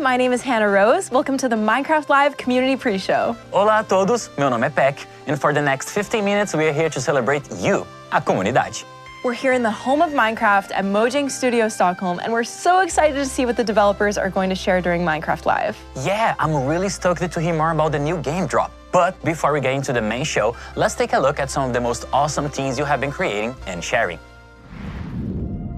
my name is Hannah Rose. Welcome to the Minecraft Live Community Pre-Show. Olá a todos, meu nome é Peck, and for the next 15 minutes we are here to celebrate you, a comunidade. We're here in the home of Minecraft at Mojang Studio Stockholm, and we're so excited to see what the developers are going to share during Minecraft Live. Yeah, I'm really stoked to hear more about the new game drop. But before we get into the main show, let's take a look at some of the most awesome things you have been creating and sharing.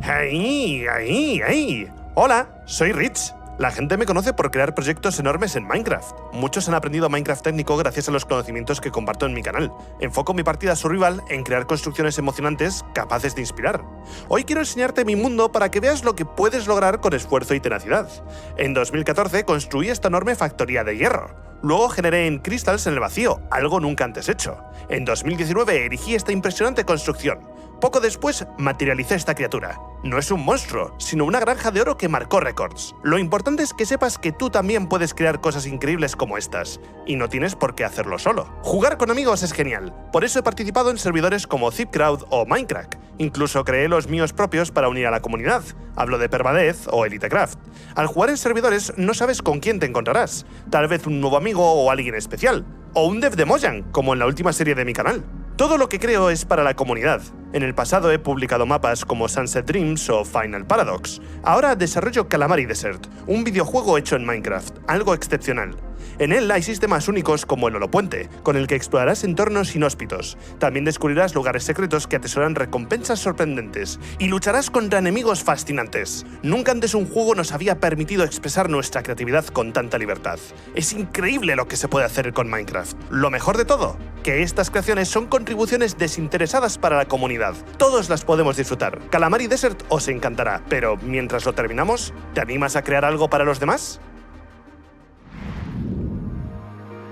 ¡Hey! Hola, soy Rich. La gente me conoce por crear proyectos enormes en Minecraft. Muchos han aprendido Minecraft técnico gracias a los conocimientos que comparto en mi canal. Enfoco mi partida survival en crear construcciones emocionantes capaces de inspirar. Hoy quiero enseñarte mi mundo para que veas lo que puedes lograr con esfuerzo y tenacidad. En 2014 construí esta enorme factoría de hierro. Luego generé en crystals en el vacío, algo nunca antes hecho. En 2019 erigí esta impresionante construcción. Poco después materialicé esta criatura. No es un monstruo, sino una granja de oro que marcó récords. Lo importante es que sepas que tú también puedes crear cosas increíbles como estas, y no tienes por qué hacerlo solo. Jugar con amigos es genial, por eso he participado en servidores como Zipcrowd o Minecraft. Incluso creé los míos propios para unir a la comunidad. Hablo de Permadeath o Elitecraft. Al jugar en servidores no sabes con quién te encontrarás. Tal vez un nuevo amigo o alguien especial. O un dev de Mojang, como en la última serie de mi canal. Todo lo que creo es para la comunidad. En el pasado he publicado mapas como Sunset Dreams o Final Paradox. Ahora desarrollo Calamari Desert, un videojuego hecho en Minecraft, algo excepcional. En él hay sistemas únicos como el holopuente, con el que explorarás entornos inhóspitos. También descubrirás lugares secretos que atesoran recompensas sorprendentes y lucharás contra enemigos fascinantes. Nunca antes un juego nos había permitido expresar nuestra creatividad con tanta libertad. Es increíble lo que se puede hacer con Minecraft. Lo mejor de todo, que estas creaciones son contribuciones desinteresadas para la comunidad. Todos las podemos disfrutar. Calamari Desert os encantará, pero mientras lo terminamos, ¿te animas a crear algo para los demás?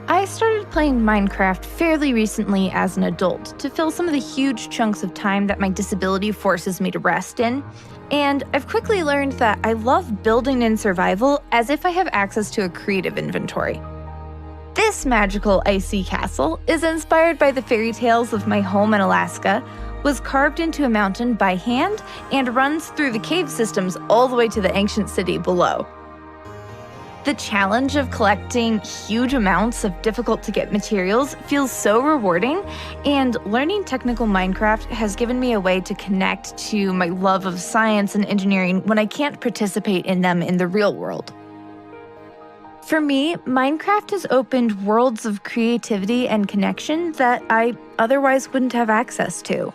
I started playing Minecraft fairly recently as an adult to fill some of the huge chunks of time that my disability forces me to rest in, and I've quickly learned that I love building in survival as if I have access to a creative inventory. This magical icy castle is inspired by the fairy tales of my home in Alaska, was carved into a mountain by hand, and runs through the cave systems all the way to the ancient city below. The challenge of collecting huge amounts of difficult-to-get materials feels so rewarding, and learning technical Minecraft has given me a way to connect to my love of science and engineering when I can't participate in them in the real world. For me, Minecraft has opened worlds of creativity and connection that I otherwise wouldn't have access to.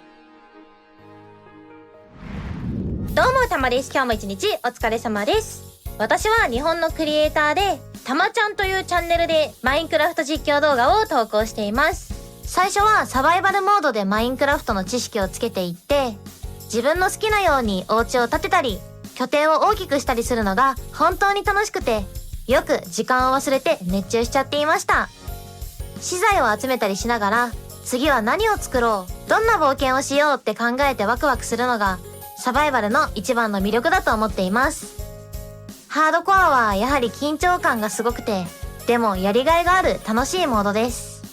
どうもたまです。今日も一日お疲れ様です。私は日本のクリエイターでたまちゃんというチャンネルでマインクラフト実況動画を投稿しています。最初はサバイバルモードでマインクラフトの知識をつけていって、自分の好きなようにお家を建てたり拠点を大きくしたりするのが本当に楽しくて、よく時間を忘れて熱中しちゃっていました。資材を集めたりしながら次は何を作ろう、どんな冒険をしようって考えてワクワクするのがサバイバルの一番の魅力だと思っています。ハードコアはやはり緊張感がすごくて、でもやりがいがある楽しいモードです。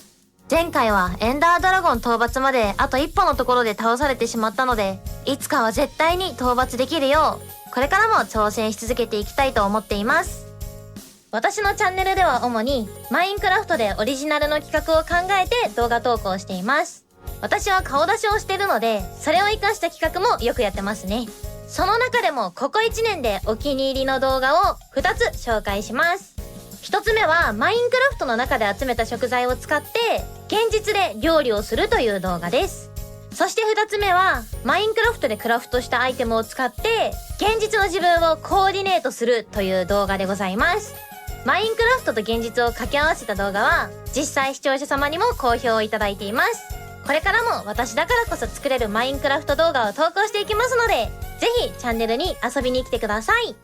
前回はエンダードラゴン討伐まであと一歩のところで倒されてしまったので、いつかは絶対に討伐できるよう、これからも挑戦し続けていきたいと思っています。私のチャンネルでは主にマインクラフトでオリジナルの企画を考えて動画投稿しています。私は顔出しをしてるので、それを活かした企画もよくやってますね。その中でもここ1年でお気に入りの動画を2つ紹介します。1つ目はマインクラフトの中で集めた食材を使って現実で料理をするという動画です。そして2つ目はマインクラフトでクラフトしたアイテムを使って現実の自分をコーディネートするという動画でございます。マインクラフトと現実を掛け合わせた動画は実際視聴者様にも好評をいただいています。これからも私だからこそ作れるマインクラフト動画を投稿していきますので、ぜひチャンネルに遊びに来てください。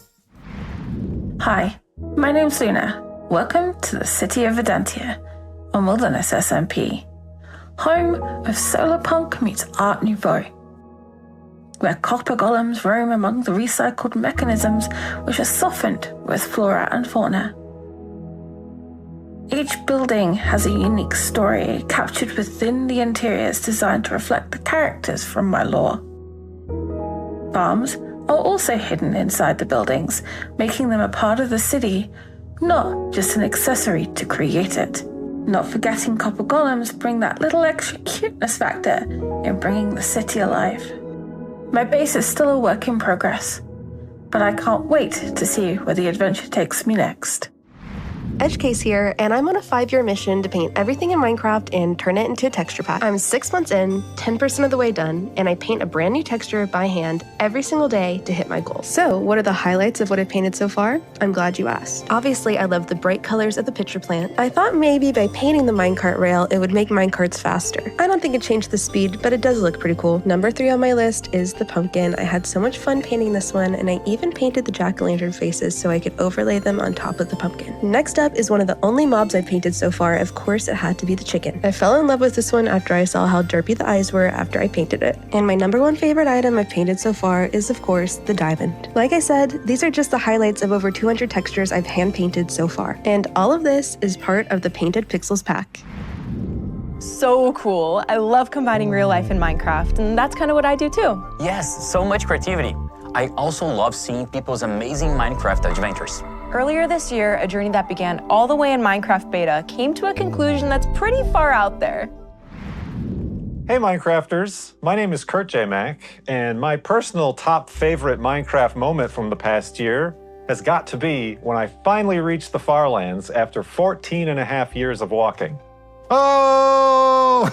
Hi, my name's Luna. Welcome to the city of Vedantia, on Wilderness SMP, home of Solarpunk meets Art Nouveau, where copper golems roam among the recycled mechanisms which are softened with flora and fauna. Each building has a unique story captured within the interiors designed to reflect the characters from my lore. Farms are also hidden inside the buildings, making them a part of the city not just an accessory to create it. Not forgetting copper golems bring that little extra cuteness factor in bringing the city alive. My base is still a work in progress, but I can't wait to see where the adventure takes me next. Edgecase here, and I'm on a 5-year mission to paint everything in Minecraft and turn it into a texture pack. I'm 6 months in, 10% of the way done, and I paint a brand new texture by hand every single day to hit my goal. So, what are the highlights of what I've painted so far? I'm glad you asked. Obviously, I love the bright colors of the picture plant. I thought maybe by painting the minecart rail, it would make minecarts faster. I don't think it changed the speed, but it does look pretty cool. Number 3 on my list is the pumpkin. I had so much fun painting this one, and I even painted the jack-o'-lantern faces so I could overlay them on top of the pumpkin. Next up is one of the only mobs I've painted so far. Of course, it had to be the chicken. I fell in love with this one after I saw how derpy the eyes were after I painted it. And my number 1 favorite item I've painted so far is, of course, the diamond. Like I said, these are just the highlights of over 200 textures I've hand-painted so far. And all of this is part of the Painted Pixels pack. So cool. I love combining real life and Minecraft, and that's kind of what I do too. Yes, so much creativity. I also love seeing people's amazing Minecraft adventures. Earlier this year, a journey that began all the way in Minecraft beta came to a conclusion that's pretty far out there. Hey Minecrafters, my name is Kurt J. Mack, and my personal top favorite Minecraft moment from the past year has got to be when I finally reached the Farlands after 14 and a half years of walking. Oh!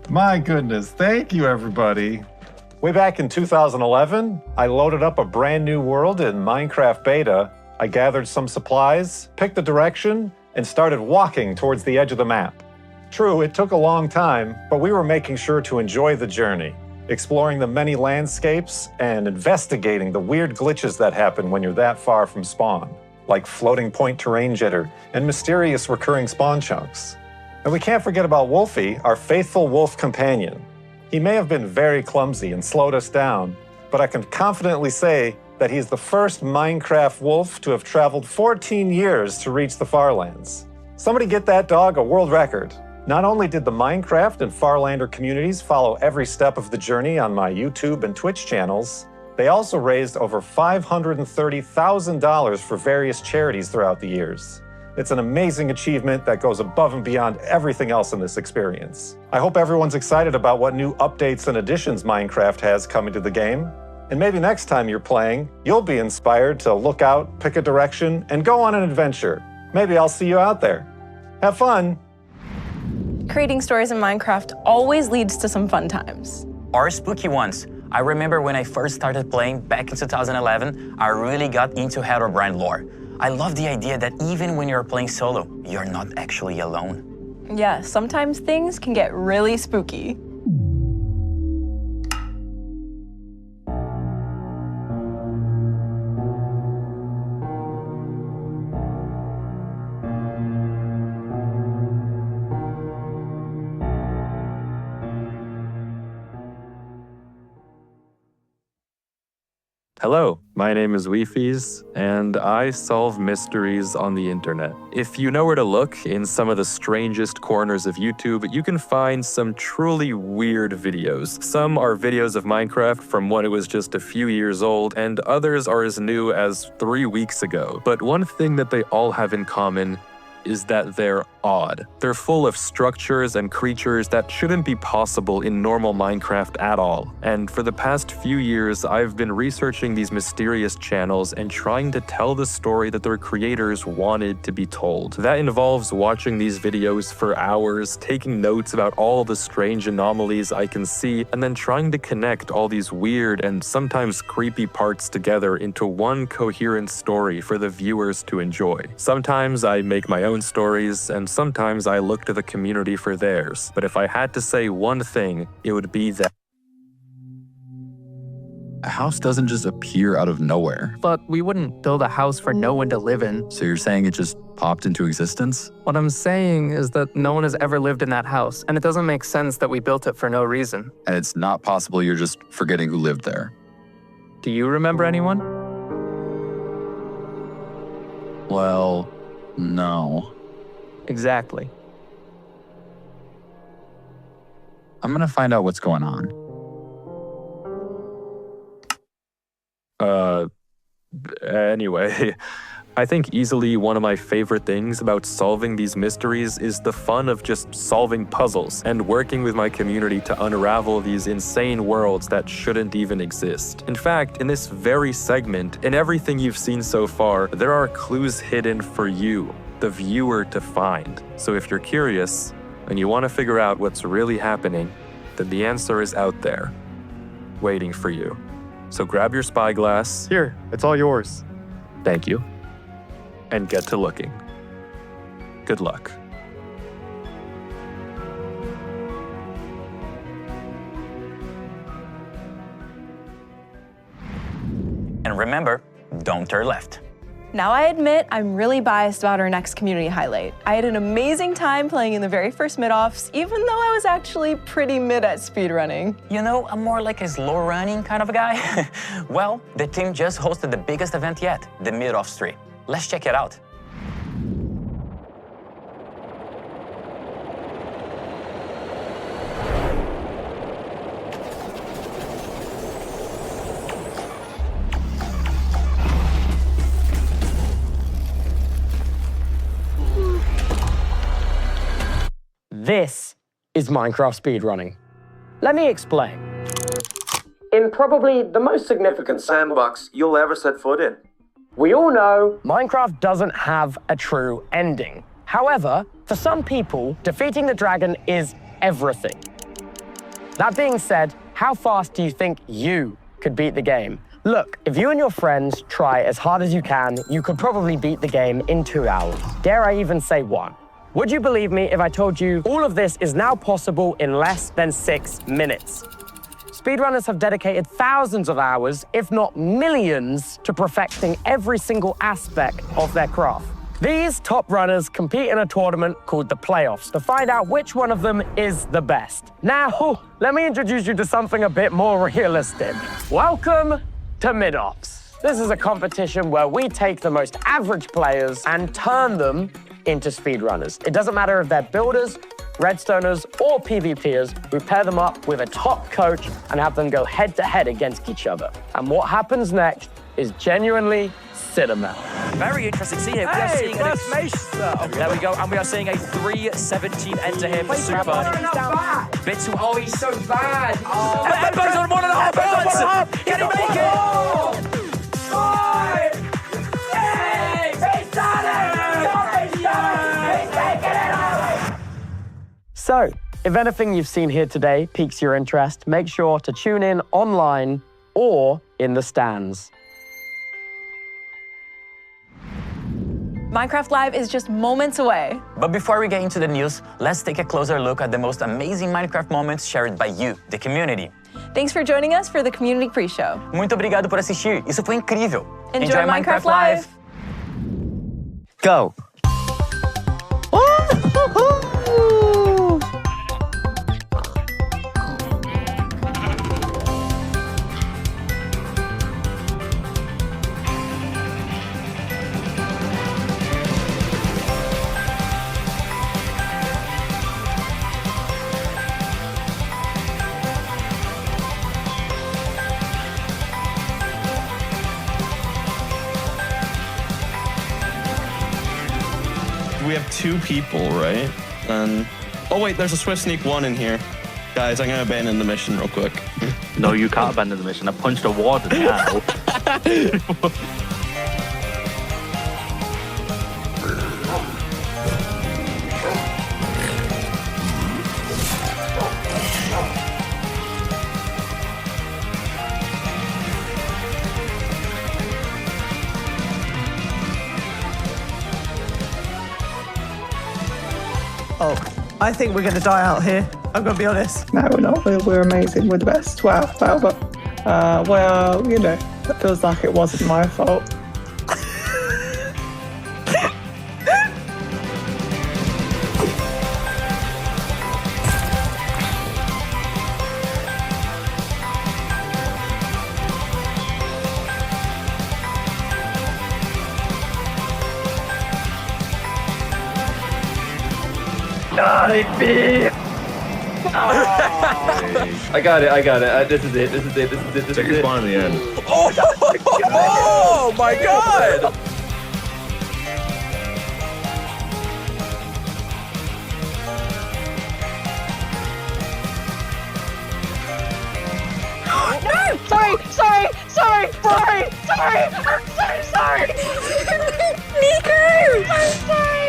My goodness, thank you everybody. Way back in 2011, I loaded up a brand new world in Minecraft beta. I gathered some supplies, picked a direction, and started walking towards the edge of the map. True, it took a long time, but we were making sure to enjoy the journey, exploring the many landscapes and investigating the weird glitches that happen when you're that far from spawn, like floating point terrain jitter and mysterious recurring spawn chunks. And we can't forget about Wolfie, our faithful wolf companion. He may have been very clumsy and slowed us down, but I can confidently say that he's the first Minecraft wolf to have traveled 14 years to reach the Farlands. Somebody get that dog a world record. Not only did the Minecraft and Farlander communities follow every step of the journey on my YouTube and Twitch channels, they also raised over $530,000 for various charities throughout the years. It's an amazing achievement that goes above and beyond everything else in this experience. I hope everyone's excited about what new updates and additions Minecraft has coming to the game. And maybe next time you're playing, you'll be inspired to look out, pick a direction, and go on an adventure. Maybe I'll see you out there. Have fun! Creating stories in Minecraft always leads to some fun times. Or spooky ones. I remember when I first started playing back in 2011, I really got into Herobrine lore. I love the idea that even when you're playing solo, you're not actually alone. Yeah, sometimes things can get really spooky. Hello, my name is Weefies, and I solve mysteries on the internet. If you know where to look in some of the strangest corners of YouTube, you can find some truly weird videos. Some are videos of Minecraft from when it was just a few years old, and others are as new as 3 weeks ago. But one thing that they all have in common is that they're odd. They're full of structures and creatures that shouldn't be possible in normal Minecraft at all. And for the past few years, I've been researching these mysterious channels and trying to tell the story that their creators wanted to be told. That involves watching these videos for hours, taking notes about all the strange anomalies I can see, and then trying to connect all these weird and sometimes creepy parts together into one coherent story for the viewers to enjoy. Sometimes I make my own stories, and sometimes I look to the community for theirs. But if I had to say one thing, it would be that a house doesn't just appear out of nowhere. But we wouldn't build a house for no one to live in. So you're saying it just popped into existence? What I'm saying is that no one has ever lived in that house, and it doesn't make sense that we built it for no reason. And it's not possible you're just forgetting who lived there. Do you remember anyone? Well, no. Exactly. I'm gonna find out what's going on. Anyway, I think easily one of my favorite things about solving these mysteries is the fun of just solving puzzles and working with my community to unravel these insane worlds that shouldn't even exist. In fact, in this very segment, in everything you've seen so far, there are clues hidden for you, the viewer, to find. So if you're curious and you want to figure out what's really happening, then the answer is out there, waiting for you. So grab your spyglass. Here, it's all yours. Thank you. And get to looking. Good luck. And remember, don't turn left. Now I admit I'm really biased about our next community highlight. I had an amazing time playing in the very first mid-offs, even though I was actually pretty mid at speedrunning. You know, I'm more like a slow running kind of a guy. Well, the team just hosted the biggest event yet, the Mid-Offs 3. Let's check it out. This is Minecraft speedrunning. Let me explain. In probably the most significant sandbox you'll ever set foot in, we all know Minecraft doesn't have a true ending. However, for some people, defeating the dragon is everything. That being said, how fast do you think you could beat the game? Look, if you and your friends try as hard as you can, you could probably beat the game in 2 hours. Dare I even say 1? Would you believe me if I told you all of this is now possible in less than 6 minutes? Speedrunners have dedicated thousands of hours, if not millions, to perfecting every single aspect of their craft. These top runners compete in a tournament called the playoffs to find out which one of them is the best. Now, let me introduce you to something a bit more realistic. Welcome to Mid-Offs. This is a competition where we take the most average players and turn them into speedrunners. It doesn't matter if they're builders, redstoners, or PvPers. We pair them up with a top coach and have them go head-to-head against each other. And what happens next is genuinely cinema. Very interesting scene here. We are seeing there we go, and we are seeing a 317 enter here for Super. Bit too high. Oh, he's so bad. Oh. Everybody's on 1.5 points. Can he make it? 5, 6, he's done it! He's taken it out! So, if anything you've seen here today piques your interest, make sure to tune in online or in the stands. Minecraft Live is just moments away. But before we get into the news, let's take a closer look at the most amazing Minecraft moments shared by you, the community. Thanks for joining us for the Community Pre-Show. Muito obrigado por assistir. Isso foi incrível. Enjoy Minecraft Live. Go. We have 2 people, right? And oh wait, there's a Swift Sneak 1 in here. Guys, I'm gonna abandon the mission real quick. No, you can't abandon the mission. I punched a warden now. Oh, I think we're going to die out here. I'm going to be honest. No, we're not. We're amazing. We're the best. Wow, but, well, you know, that feels like it wasn't my fault. I got it. This is it. This is it. Take your spawn in the end. Oh my Oh my god! No! Sorry! I'm so sorry! Nico! I'm sorry!